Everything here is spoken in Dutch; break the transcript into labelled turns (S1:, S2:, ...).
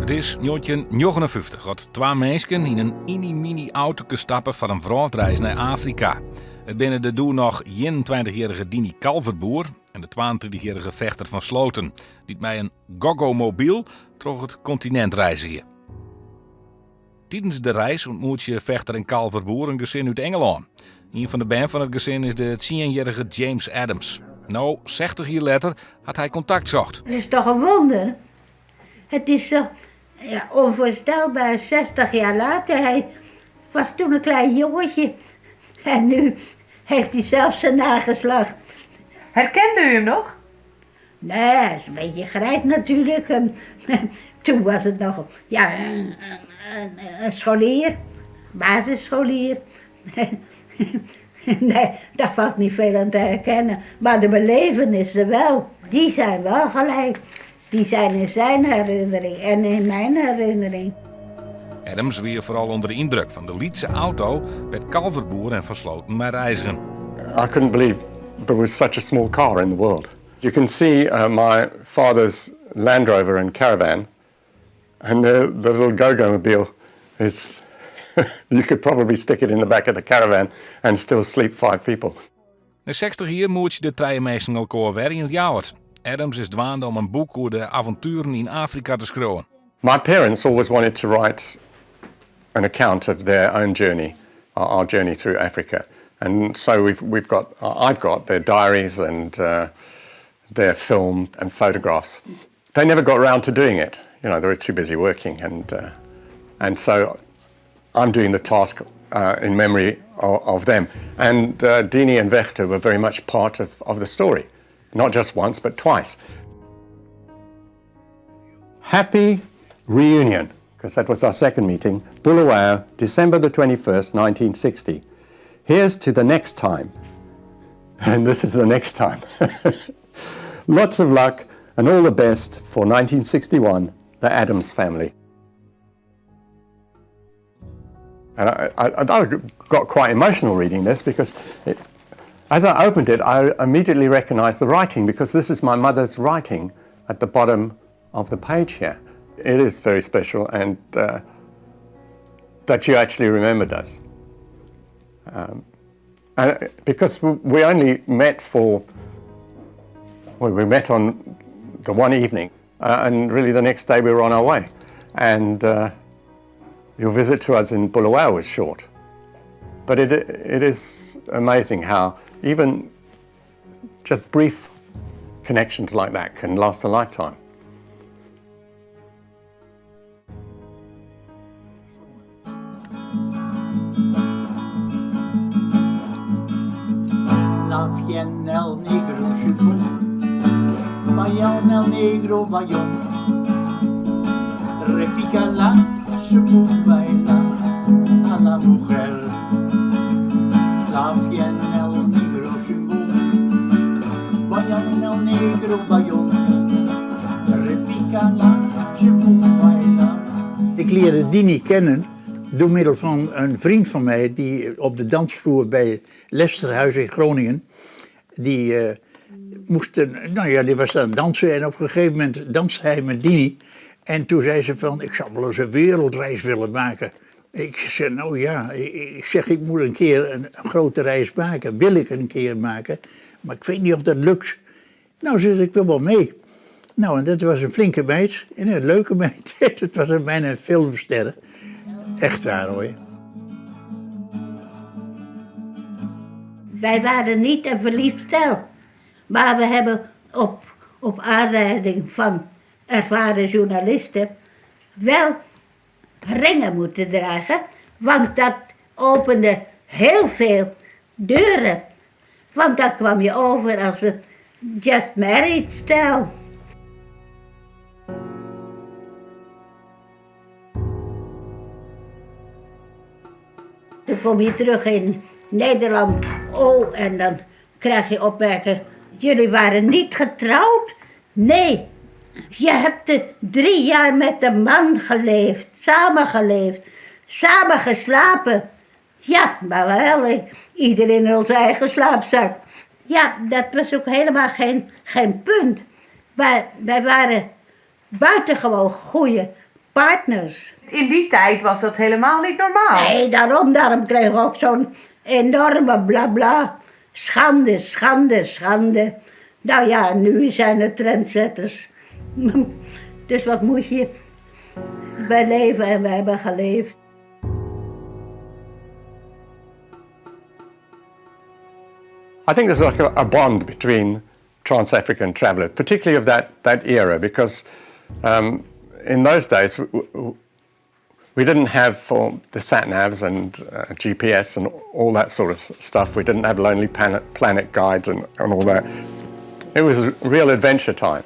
S1: Het is 1959 dat twee mensen in een mini auto stappen voor een vrachtreis naar Afrika. Het binnen de doel nog 21-jarige Dini Kalverboer en de 22-jarige Vechter van Sloten, die met een gogo-mobiel door het continent reizen hier. Tijdens de reis ontmoet je Vechter en Kalverboer een gezin uit Engeland. Een van de band van het gezin is de 10-jarige James Adams. Nou, 60 jaar later had hij contact zocht.
S2: Het is toch een wonder? Het is zo onvoorstelbaar, 60 jaar later. Hij was toen een klein jongetje. En nu heeft hij zelf zijn nageslacht.
S3: Herkende u hem nog?
S2: Nee, hij is een beetje grijs natuurlijk. Toen was het nog een scholier, basisscholier. Nee, daar valt niet veel aan te herkennen. Maar de belevenissen wel, die zijn wel gelijk. Die zijn in zijn herinnering en in mijn herinnering.
S1: Adams weer vooral onder de indruk van de Lietse auto met Kalverboer en Van Sloten met reizigen.
S4: I couldn't believe there was such a small car in the world. You can see my father's Land Rover and Caravan, and the little go-go-mobile is, you could probably stick it in the back of the caravan and still sleep 5 people.
S1: Na 60 jaar moet je de drie mensen elkaar weer in het jouwert. Adams is dwaande om een boek over de avonturen in Afrika te schrijven.
S4: My parents always wanted to write an account of their own journey, our journey through Africa. And so I've got their diaries and their film and photographs. They never got around to doing it. You know, they were too busy working, and so I'm doing the task in memory of them. And Dini and Vechter were very much part of the story, not just once but twice. Happy reunion, because that was our second meeting, Bulawayo, December the 21st, 1960. Here's to the next time. And this is the next time. Lots of luck and all the best for 1961, the Adams family. And I got quite emotional reading this because as I opened it, I immediately recognized the writing because this is my mother's writing at the bottom of the page here. It is very special, and that you actually remembered us. And because we only met we met on the one evening, and really the next day we were on our way. And your visit to us in Bulawayo was short. But it is amazing how even just brief connections like that can last a lifetime.
S5: La fienne el negro chupó, vayan el negro vayan, repica la chupó baila a la mujer. La fienne el negro chupó, vayan el negro vayan, repica la chupó baila.
S6: Ik leerde Dini kennen door middel van een vriend van mij die op de dansvloer bij Lesterhuis in Groningen, die die was aan het dansen en op een gegeven moment danste hij met Dini. En toen zei ze van, ik zou wel eens een wereldreis willen maken. Ik zei, nou ja, ik moet een keer een grote reis maken. Wil ik een keer maken, maar ik weet niet of dat lukt. Nou, ze zei, ik wil wel mee. Nou, en dat was een flinke meid en een leuke meid. Het was bijna een filmster. Echt waar hoor.
S2: Wij waren niet een verliefd stel. Maar we hebben op aanleiding van ervaren journalisten wel ringen moeten dragen. Want dat opende heel veel deuren. Want dan kwam je over als een just married stel. Dan kom je terug in Nederland. Oh, en dan krijg je opmerken, jullie waren niet getrouwd? Nee, je hebt 3 jaar met een man geleefd, samen geslapen. Ja, maar wel, iedereen in onze eigen slaapzak. Ja, dat was ook helemaal geen punt. Wij waren buitengewoon goede partners.
S3: In die tijd was dat helemaal niet normaal.
S2: Nee, daarom kregen we ook zo'n enorme blabla. Schande, schande, schande. Nou ja, nu zijn het trendsetters. Dus wat moet je? Wij leven en wij hebben geleefd.
S4: I think there's like a bond between trans-African travellers, particularly of that era, because in those days we didn't have the sat-navs and GPS and all that sort of stuff. We didn't have Lonely Planet guides and all that. It was a real adventure time.